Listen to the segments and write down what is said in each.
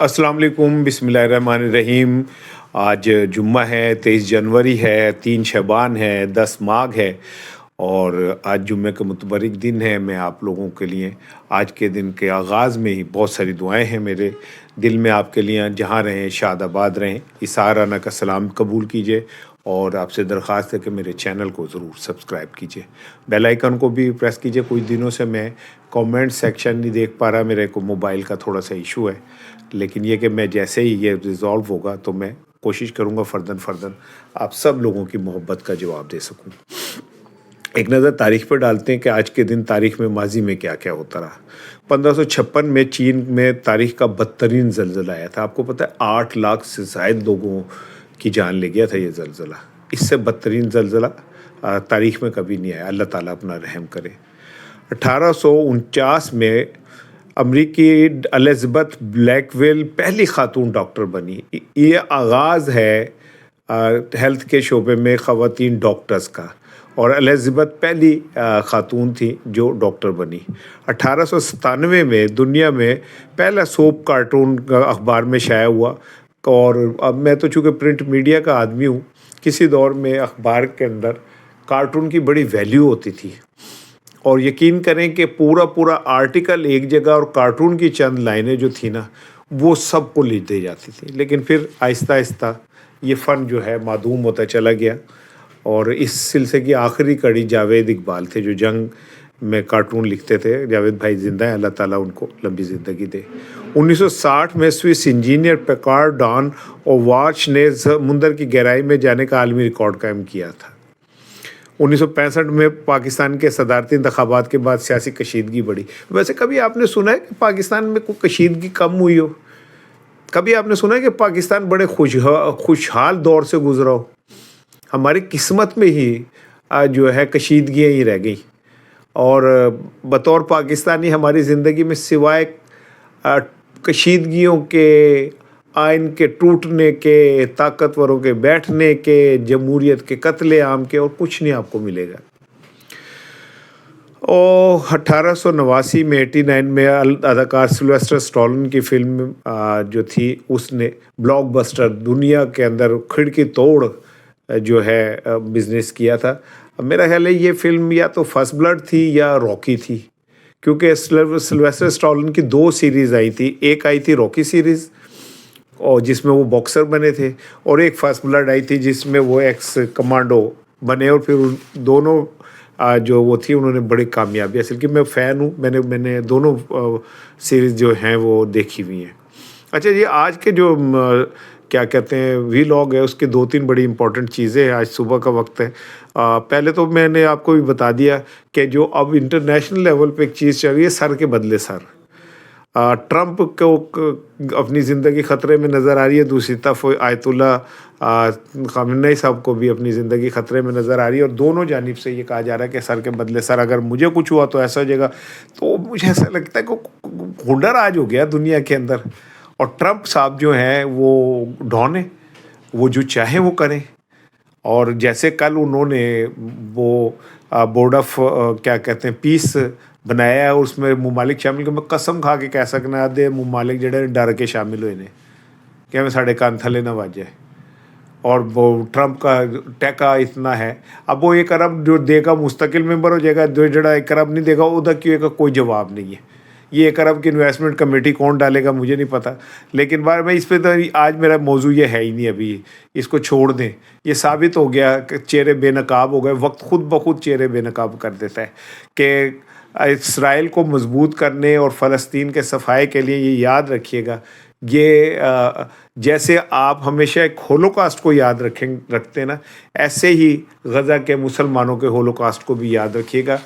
अस्सलाम वालेकुम, बिस्मिल्लाहिर्रहमानिर्रहीम। आज जुम्मा है, 23 जनवरी है, 3 शबान है, 10 माघ है और आज जुम्मे का मुतबरिक दिन है। मैं आप लोगों के लिए आज के दिन के आगाज़ में ही बहुत सारी दुआएं हैं मेरे दिल में आपके लिए। जहाँ रहें शाद आबाद रहें। इसाराना का सलाम कबूल कीजिए और आपसे दरख्वास्त है कि मेरे चैनल को ज़रूर सब्सक्राइब कीजिए, बेल आइकन को भी प्रेस कीजिए। कुछ दिनों से मैं कमेंट सेक्शन नहीं देख पा रहा, मेरे को मोबाइल का थोड़ा सा इशू है, लेकिन ये कि मैं जैसे ही ये रिज़ॉल्व होगा तो मैं कोशिश करूँगा फ़र्दन आप सब लोगों की मोहब्बत का जवाब दे सकूँ। एक नज़र तारीख़ पर डालते हैं कि आज के दिन तारीख़ में माजी में क्या क्या होता रहा। 1556 में चीन में तारीख़ का बदतरीन ज़लज़ला आया था। आपको पता है 8 लाख से ज़ायद लोगों की जान ले गया था ये ज़लज़ला। इससे बदतरीन ज़लज़ला तारीख़ में कभी नहीं आया। अल्लाह ताला अपना रहम करे। 1849 में अमरीकी एलिज़ाबेथ ब्लैकवेल पहली खातून डॉक्टर बनी। ये आगाज़ है हेल्थ के शोबे में ख़वातीन डॉक्टर्स का, और एलिज़ाबेथ पहली खातून थी जो डॉक्टर बनी। 1897 में दुनिया में पहला सोप कार्टून अखबार में शाया हुआ। और अब मैं तो चूँकि प्रिंट मीडिया का आदमी हूँ, किसी दौर में अखबार के अंदर कार्टून की बड़ी वैल्यू होती थी, और यकीन करें कि पूरा आर्टिकल एक जगह और कार्टून की चंद लाइनें जो थी ना, वो सबको लिख दी जाती थी। लेकिन फिर आहिस्ता आहिस्ता ये फ़न जो है मादूम होता चला गया, और इस सिलसिले की आखिरी कड़ी जावेद इकबाल थे जो जंग में कार्टून लिखते थे। जावेद भाई ज़िंदा है, अल्लाह ताला उनको लंबी ज़िंदगी दे। 1960 में स्विस इंजीनियर पेकार्ड डॉन और वाच ने समुंदर की गहराई में जाने का आलमी रिकॉर्ड कायम किया था। 1965 में पाकिस्तान के सदारती इंतखाबात के बाद सियासी कशीदगी बढ़ी। वैसे कभी आपने सुना है कि पाकिस्तान में कोई कशीदगी कम हुई हो? कभी आपने सुना है कि पाकिस्तान बड़े खुशहाल दौर से गुजरा हो? हमारी किस्मत में ही जो है कशीदगियाँ ही रह गई, और बतौर पाकिस्तानी हमारी ज़िंदगी में सिवाय कशीदगियों के, आइन के टूटने के, ताकतवरों के बैठने के, जमहूरियत के कत्लेआम के, और कुछ नहीं आपको मिलेगा। और 1889 में 89 में अदाकार सिल्वेस्टर स्टैलोन की फिल्म जो थी, उसने ब्लॉकबस्टर दुनिया के अंदर खिड़की तोड़ जो है बिज़नेस किया था। मेरा ख्याल है ये फिल्म या तो फर्स्ट ब्लड थी या रॉकी थी, क्योंकि सिल्वेस्टर स्टैलोन की 2 सीरीज़ आई थी। एक आई थी रॉकी सीरीज़ और जिसमें वो बॉक्सर बने थे, और एक फर्स्ट ब्लड आई थी जिसमें वो एक्स कमांडो बने, और फिर उन दोनों जो वो थी उन्होंने बड़ी कामयाबी हासिल की। मैं फ़ैन हूँ, मैंने दोनों सीरीज़ जो हैं वो देखी हुई हैं। अच्छा, ये आज के जो क्या कहते हैं वीलॉग है, उसके 2-3 बड़ी इंपॉर्टेंट चीज़ें हैं। आज सुबह का वक्त है। पहले तो मैंने आपको भी बता दिया कि जो अब इंटरनेशनल लेवल पे एक चीज़ चल रही है, सर के बदले सर। ट्रंप को अपनी ज़िंदगी ख़तरे में नज़र आ रही है, दूसरी तरफ आयतुल्ला ख़ामेनी साहब को भी अपनी ज़िंदगी ख़तरे में नज़र आ रही है, और दोनों जानिब से ये कहा जा रहा है कि सर के बदले सर। अगर मुझे कुछ हुआ तो ऐसा हो जाएगा। तो मुझे ऐसा लगता है कि हुनर आज हो गया दुनिया के अंदर, और ट्रंप साहब जो हैं वो डॉन है, वो जो चाहे वो करें। और जैसे कल उन्होंने वो बोर्ड ऑफ क्या कहते हैं पीस बनाया है, उसमें मुमालिक शामिल, कि मैं कसम खा के कह सकना आधे मुमालिक जड़े डर के शामिल हुए ने कि मैं साढ़े कान थले ना वाजे। और वो ट्रंप का टैका इतना है, अब वो 1 अरब जो देगा मुस्तकिल मेंबर हो जाएगा, जो जड़ा 1 अरब नहीं देगा उधर क्यों का कोई जवाब नहीं है। ये 1 अरब की इन्वेस्टमेंट कमेटी कौन डालेगा मुझे नहीं पता, लेकिन बार में इस पे तो आज मेरा मौजू ये है ही नहीं। अभी इसको छोड़ दें। ये साबित हो गया कि चेहरे बेनकाब हो गए। वक्त खुद ब खुद चेहरे बेनकाब कर देता है कि इसराइल को मजबूत करने और फ़लस्तीन के सफाई के लिए ये याद रखिएगा, ये जैसे आप हमेशा एक होलोकॉस्ट को याद रखते हैं ना, ऐसे ही गज़ा के मुसलमानों के होलोकॉस्ट को भी याद रखिएगा।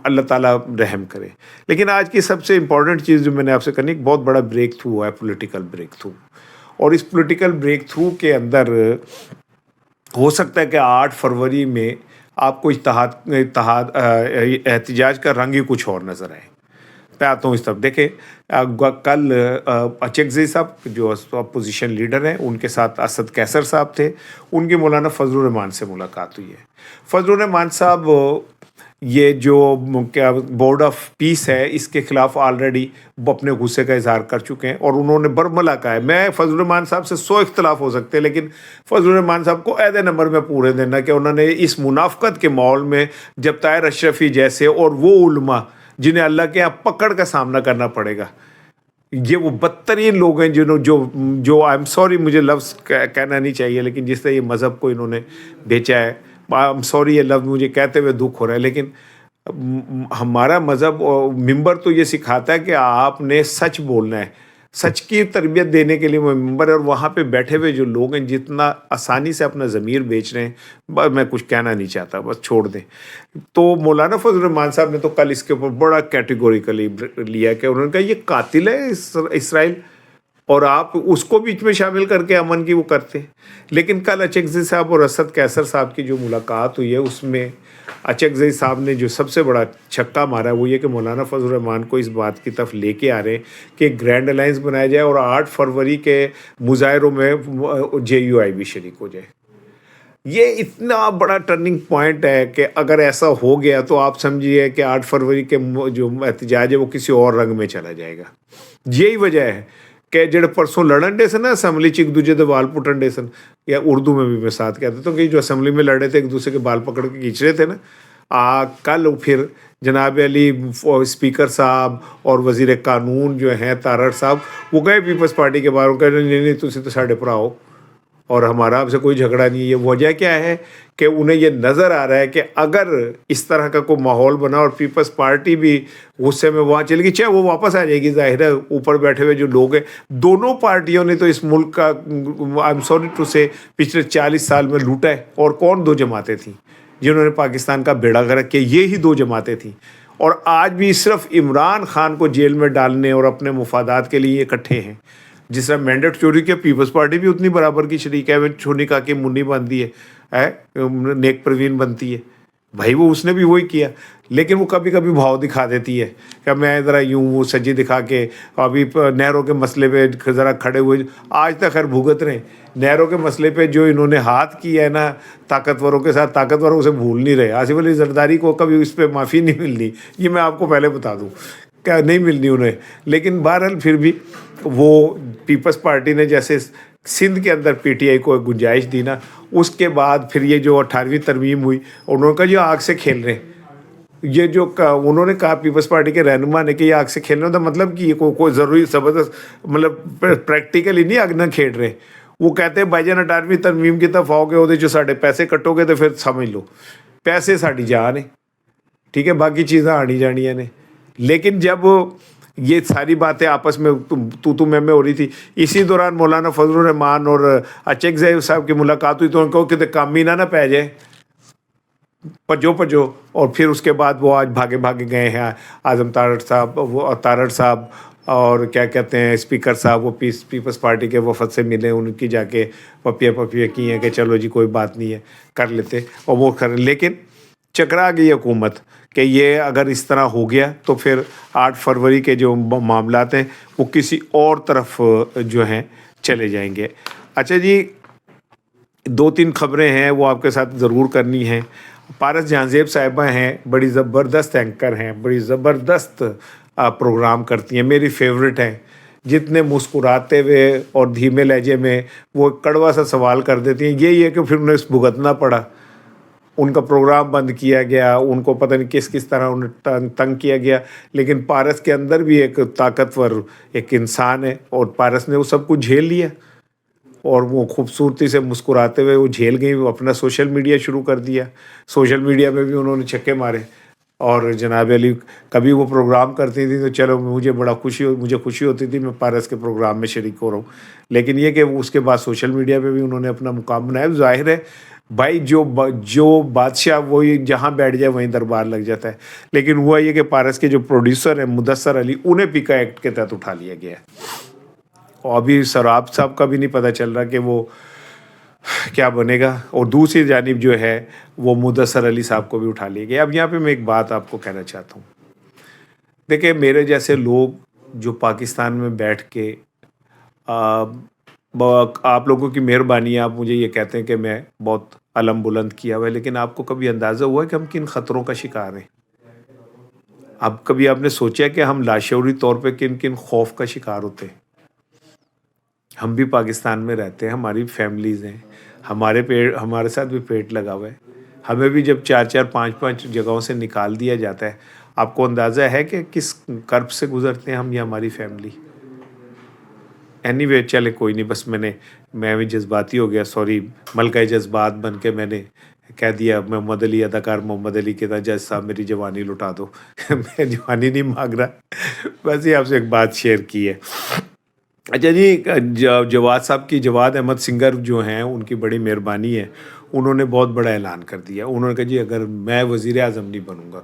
अल्लाह ताला रहम करे। लेकिन आज की सबसे इम्पॉर्टेंट चीज़ जो मैंने आपसे करनी, एक बहुत बड़ा ब्रेक थ्रू हुआ है, पॉलिटिकल ब्रेक थ्रू। और इस पॉलिटिकल ब्रेक थ्रू के अंदर हो सकता है कि 8 फरवरी में आपको एहतजाज का रंग ही कुछ और नज़र आए। मैं आता हूँ इस तरफ। देखें, कल अचकज़ई साहब जो अपोजिशन लीडर हैं, उनके साथ असद कैसर साहब थे, उनकी मौलाना फजलुर रहमान से मुलाकात हुई है। फजलुर रहमान साहब ये जो क्या बोर्ड ऑफ पीस है, इसके खिलाफ ऑलरेडी वो अपने गुस्से का इजहार कर चुके हैं और उन्होंने बरमला कहा है। मैं फजलुर रहमान साहब से 100 इख्तलाफ हो सकते हैं, लेकिन फजलुर रहमान साहब को ऐदे नंबर में पूरे देना कि उन्होंने इस मुनाफकत के माहौल में जब ताहिर अशरफी जैसे और वो उलमा जिन्हें अल्लाह के यहाँ पकड़ का सामना करना पड़ेगा, ये वो बदतरीन लोग हैं जिन्होंने जो आई एम सॉरी, मुझे लफ्ज़ कहना नहीं चाहिए, लेकिन जिस तरह ये मज़हब को इन्होंने बेचा है, आई एम सॉरी ये लफ्ज़ मुझे कहते हुए दुख हो रहा है, लेकिन हमारा मज़हब और मिंबर तो ये सिखाता है कि आपने सच बोलना है। सच की तरबियत देने के लिए वो मिंबर है, और वहाँ पे बैठे हुए जो लोग हैं जितना आसानी से अपना ज़मीर बेच रहे हैं, बस मैं कुछ कहना नहीं चाहता, बस छोड़ दें। तो मौलाना फजल रहमान साहब ने तो कल इसके ऊपर बड़ा कैटेगोरिकली लिया कि उन्होंने कहा ये कातिल है इसराइल, और आप उसको बीच में शामिल करके अमन की वो करते हैं। लेकिन कल अचकज़ई साहब और असद कैसर साहब की जो मुलाकात हुई है, उसमें अचकज़ई साहब ने जो सबसे बड़ा छक्का मारा है वो ये कि मौलाना फजल रहमान को इस बात की तरफ लेके आ रहे हैं कि ग्रैंड अलायंस बनाया जाए और 8 फरवरी के मुजाहरों में JUI भी शरीक हो जाए। ये इतना बड़ा टर्निंग पॉइंट है कि अगर ऐसा हो गया तो आप समझिए कि 8 फरवरी के जो एहतजाज है वो किसी और रंग में चला जाएगा। यही वजह है कि ਜਿਹੜੇ परसों लड़न डे सन ना असम्बली च एक दूसरे के बाल पुटन डे सन, या उर्दू में भी मैं साथ कहता हूँ कि जो असम्बली में लड़े थे एक दूसरे के बाल पकड़ के खींच रहे थे ना, कल फिर जनाब अली स्पीकर साहब और वज़ीर कानून जो हैं तारड़ साहब, वो गए पीपल्स पार्टी के बाहर, कह रहे नहीं तुसी तो साढ़े भरा हो और हमारा आपसे कोई झगड़ा नहीं है। ये वजह क्या है कि उन्हें ये नज़र आ रहा है कि अगर इस तरह का कोई माहौल बना और पीपल्स पार्टी भी गुस्से में वहाँ चलेगी, चाहे वो वापस आ जाएगी, जाहिर है ऊपर बैठे हुए जो लोग हैं, दोनों पार्टियों ने तो इस मुल्क का आई एम सॉरी टू से पिछले 40 साल में लूटा है। और कौन 2 जमातें थीं जिन्होंने पाकिस्तान का बेड़ा गर्क किया? ये ही 2 जमातें थीं, और आज भी सिर्फ इमरान खान को जेल में डालने और अपने मुफादात के लिए इकट्ठे हैं। जिस तरह मैंडेट चोरी किया, पीपल्स पार्टी भी उतनी बराबर की शरीक है। छोनी का कि मुन्नी बनती है नेक परवीन बनती है, भाई वो उसने भी वही किया, लेकिन वो कभी कभी भाव दिखा देती है कि मैं ज़रा यूँ वो सज्जी दिखा के अभी नहरों के मसले पे ज़रा खड़े हुए, आज तक खैर भुगत रहे। नहरों के मसले पे जो इन्होंने हाथ किया है ना ताकतवरों के साथ, ताकतवरों से भूल नहीं रहे। आसिफ अली जरदारी को कभी इस पर माफ़ी नहीं मिलनी, ये मैं आपको पहले बता दूँ, क्या नहीं मिलनी उन्हें। लेकिन बहरहाल फिर भी वो पीपल्स पार्टी ने जैसे सिंध के अंदर PTI को एक गुंजाइश दी ना, उसके बाद फिर ये जो 18वीं तरमीम हुई, उन्होंने कहा जो आग से खेल रहे हैं, ये जो उन्होंने कहा पीपल्स पार्टी के रहनुमा ने कि ये आग से खेलने का मतलब कि ये कोई ज़रूरी ज़बरदस्त मतलब प्रैक्टिकली नहीं आग ना खेल रहे। वो कहते हैं भाईजान 18वीं तरमीम की तरफ आओगे, वो जो साढ़े पैसे कटोगे तो फिर समझ लो पैसे साड़ी जान है, ठीक है, बाकी चीज़ें आनी जानिया ने। लेकिन जब ये सारी बातें आपस में तू मैं हो रही थी, इसी दौरान मौलाना फजलुर रहमान और अचकज़ई साहब की मुलाकात हुई, तो उनको कि काम ही ना पै जाए, भजो। और फिर उसके बाद वो आज भागे गए हैं आज़म तारड़ साहब, वो तारड़ साहब और क्या कहते हैं स्पीकर साहब, वो पीपल्स पार्टी के वफद से मिले, उनकी जाके पपिया की हैं कि चलो जी कोई बात नहीं है कर लेते, और वो कर। लेकिन चकरा गई हुकूमत कि ये अगर इस तरह हो गया तो फिर 8 फरवरी के जो मामलात हैं वो किसी और तरफ जो हैं चले जाएंगे। अच्छा जी, 2-3 खबरें हैं वो आपके साथ ज़रूर करनी हैं। पारस जहांज़ेब साहिबा हैं, बड़ी ज़बरदस्त एंकर हैं, बड़ी ज़बरदस्त प्रोग्राम करती हैं, मेरी फेवरेट हैं। जितने मुस्कुराते हुए और धीमे लहजे में वो कड़वा सा सवाल कर देती हैं, यही है कि फिर उन्हें भुगतना पड़ा, उनका प्रोग्राम बंद किया गया, उनको पता नहीं किस तरह उन्हें तंग किया गया। लेकिन पारस के अंदर भी एक ताकतवर एक इंसान है, और पारस ने वो सब कुछ झेल लिया और वो खूबसूरती से मुस्कुराते हुए वो झेल गई। वो अपना सोशल मीडिया शुरू कर दिया, सोशल मीडिया में भी उन्होंने छक्के मारे। और जनाब अली कभी वो प्रोग्राम करती थी तो चलो मुझे खुशी होती थी मैं पारस के प्रोग्राम में शरीक हो रहा हूँ। लेकिन ये कि उसके बाद सोशल मीडिया पे भी उन्होंने अपना मुकाम बनाया। ज़ाहिर है भाई जो बादशाह वही जहाँ बैठ जाए वहीं दरबार लग जाता है। लेकिन हुआ ये कि पारस के जो प्रोड्यूसर हैं मुदस्सर अली, उन्हें पीका एक्ट के तहत उठा लिया गया है, और अभी सराब साहब का भी नहीं पता चल रहा कि वो क्या बनेगा। और दूसरी जानिब जो है वो मुदस्सर अली साहब को भी उठा लिया गया। अब यहाँ पे मैं एक बात आपको कहना चाहता हूँ, देखिए मेरे जैसे लोग जो पाकिस्तान में बैठ के आप लोगों की मेहरबानी है, आप मुझे ये कहते हैं कि मैं बहुत अलम बुलंद किया हुआ है, लेकिन आपको कभी अंदाज़ा हुआ है कि हम किन खतरों का शिकार हैं? अब कभी आपने सोचा कि हम लाशऊरी तौर पे किन किन खौफ का शिकार होते हैं? हम भी पाकिस्तान में रहते हैं, हमारी फैमिलीज़ हैं, हमारे साथ भी पेट लगा हुआ है। हमें भी जब 4-4 5-5 जगहों से निकाल दिया जाता है, आपको अंदाज़ा है कि किस कर्ब से गुज़रते हैं हम या हमारी फैमिली? एनीवे चले कोई नहीं, बस मैं भी जज्बाती हो गया, सॉरी, मलका-ए जज़्बात बन के मैंने कह दिया मोहम्मद अली, अदाकार मोहम्मद अली की तरह, जज साहब मेरी जवानी लुटा दो। मैं जवानी नहीं माँग रहा, बस ये आपसे एक बात शेयर की है। अच्छा जी, जवाद साहब की, जवाद अहमद सिंगर जो हैं, उनकी बड़ी मेहरबानी है, उन्होंने बहुत बड़ा ऐलान कर दिया। उन्होंने कहा जी अगर मैं वज़ीर आज़म नहीं बनूँगा,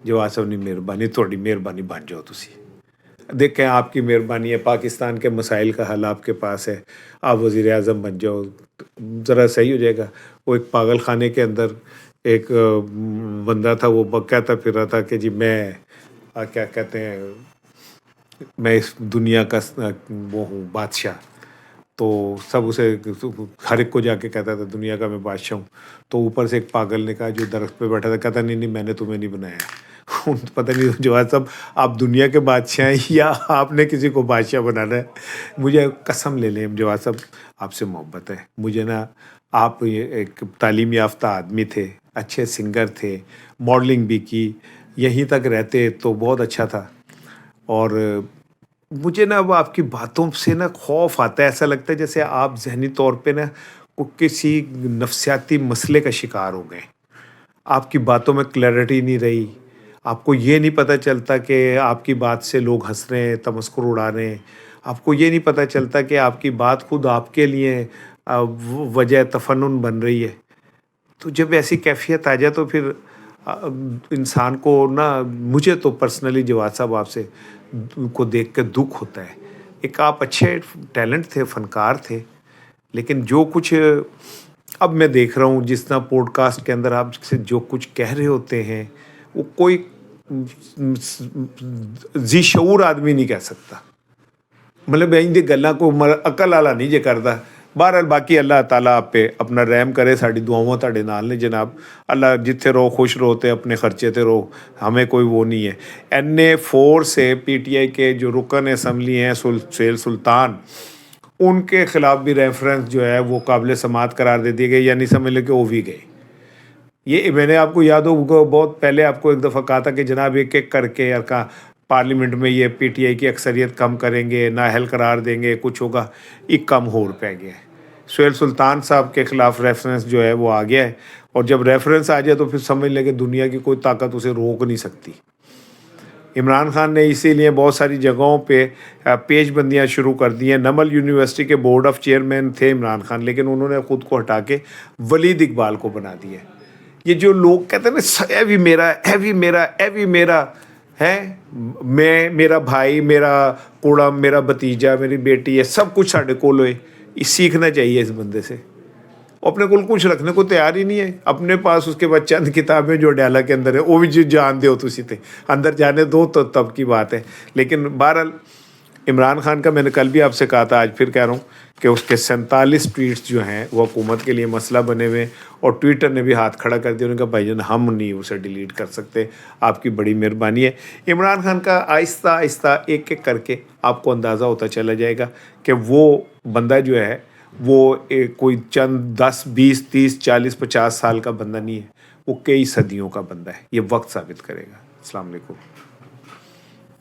जवाद साहब ने मेहरबानी, थोड़ी मेहरबानी बन जाओ तुसी। देखें आपकी मेहरबानी है, पाकिस्तान के मसाइल का हल आपके पास है, आप वज़ीर आज़म बन जाओ, ज़रा सही हो जाएगा। वो एक पागल खाने के अंदर एक बंदा था, वो कहता फिर रहा था कि जी मैं क्या कहते हैं, मैं इस दुनिया का वो हूँ बादशाह। तो सब उसे, हर एक को जाके कहता था दुनिया का मैं बादशाह हूँ। तो ऊपर से एक पागल ने कहा जो दरख्त पे बैठा था, कहता नहीं नहीं मैंने तुम्हें नहीं बनाया। पता नहीं जवाब साहब आप दुनिया के बादशाह हैं या आपने किसी को बादशाह बनाना है। मुझे कसम ले लें जवाब साहब, आपसे मोहब्बत है मुझे ना। आप ये एक तालीम याफ्ता आदमी थे, अच्छे सिंगर थे, मॉडलिंग भी की, यहीं तक रहते तो बहुत अच्छा था। और मुझे ना वो आपकी बातों से ना खौफ आता है, ऐसा लगता है जैसे आप ज़हनी तौर पे ना किसी नफसियाती मसले का शिकार हो गए। आपकी बातों में क्लैरिटी नहीं रही, आपको ये नहीं पता चलता कि आपकी बात से लोग हंस रहे हैं, तमस्कुर उड़ा रहे हैं, आपको ये नहीं पता चलता कि आपकी बात खुद आपके लिए वजह तफन्नुन बन रही है। तो जब ऐसी कैफियत आ जाए तो फिर इंसान को ना, मुझे तो पर्सनली जवाद साहब आपसे को देख के दुख होता है। एक आप अच्छे टैलेंट थे, फनकार थे, लेकिन जो कुछ अब मैं देख रहा हूँ जिस तरह पॉडकास्ट के अंदर आप से जो कुछ कह रहे होते हैं, वो कोई जी शऊर आदमी नहीं कह सकता। मतलब इंदी गल्लां को अकल वाला नहीं जे करता। बहरहाल बाकी अल्लाह ताला आप पे अपना रहम करे, साड़ी दुआवां तुहाडे नाल ने जनाब। अल्लाह जिथे रहो खुश रहो, ते अपने खर्चे ते रहो, हमें कोई वो नहीं है। NA4 से PTI के जो रुकन असम्बली हैं सुहेल सुल्तान, उनके खिलाफ भी रेफरेंस जो है वो काबिल समात करार दे दिए गए, यानी समझ लो कि वो भी गए। ये मैंने आपको याद हो बहुत पहले आपको एक दफ़ा कहा था कि जनाब एक एक करके अरका पार्लियामेंट में ये PTI की अक्सरियत कम करेंगे, नाअहल करार देंगे, कुछ होगा, एक कम होर पै गया है। सुहेल सुल्तान साहब के ख़िलाफ़ रेफरेंस जो है वो आ गया है, और जब रेफरेंस आ जाए तो फिर समझ लें कि दुनिया की कोई ताकत उसे रोक नहीं सकती। इमरान खान ने इसीलिए बहुत सारी जगहों पे पेचबंदियाँ शुरू कर दी हैं। नमल यूनिवर्सिटी के बोर्ड ऑफ चेयरमैन थे इमरान खान, लेकिन उन्होंने ख़ुद को हटा के वलीद इकबाल को बना दिया। ये जो लोग कहते हैं ना ए भी मेरा, ए भी मेरा, ए भी मेरा है, मैं, मेरा भाई, मेरा कुड़ा, मेरा भतीजा, मेरी बेटी है, सब कुछ साढ़े कोल होए। सीखना चाहिए इस बंदे से। अपने कोल कुछ रखने को तैयार ही नहीं है, अपने पास उसके बाद चंद किताबें जो डाला के अंदर है वो भी जो जान दो तुसी थे, अंदर जाने दो तो तब की बात है। लेकिन बहरहाल इमरान खान का मैंने कल भी आपसे कहा था, आज फिर कह रहा हूँ कि उसके 47 ट्वीट्स जो हैं वो हुकूमत के लिए मसला बने हुए, और ट्विटर ने भी हाथ खड़ा कर दिया। उन्होंने कहा भाईजान हम नहीं उसे डिलीट कर सकते, आपकी बड़ी मेहरबानी है। इमरान खान का आहिस्ता आहिस्ता एक एक करके आपको अंदाज़ा होता चला जाएगा कि वो बंदा जो है वो कोई चंद 10 20 30 40 50 साल का बंदा नहीं है, वो कई सदियों का बंदा है। ये वक्त साबित करेगा। अस्सलाम वालेकुम।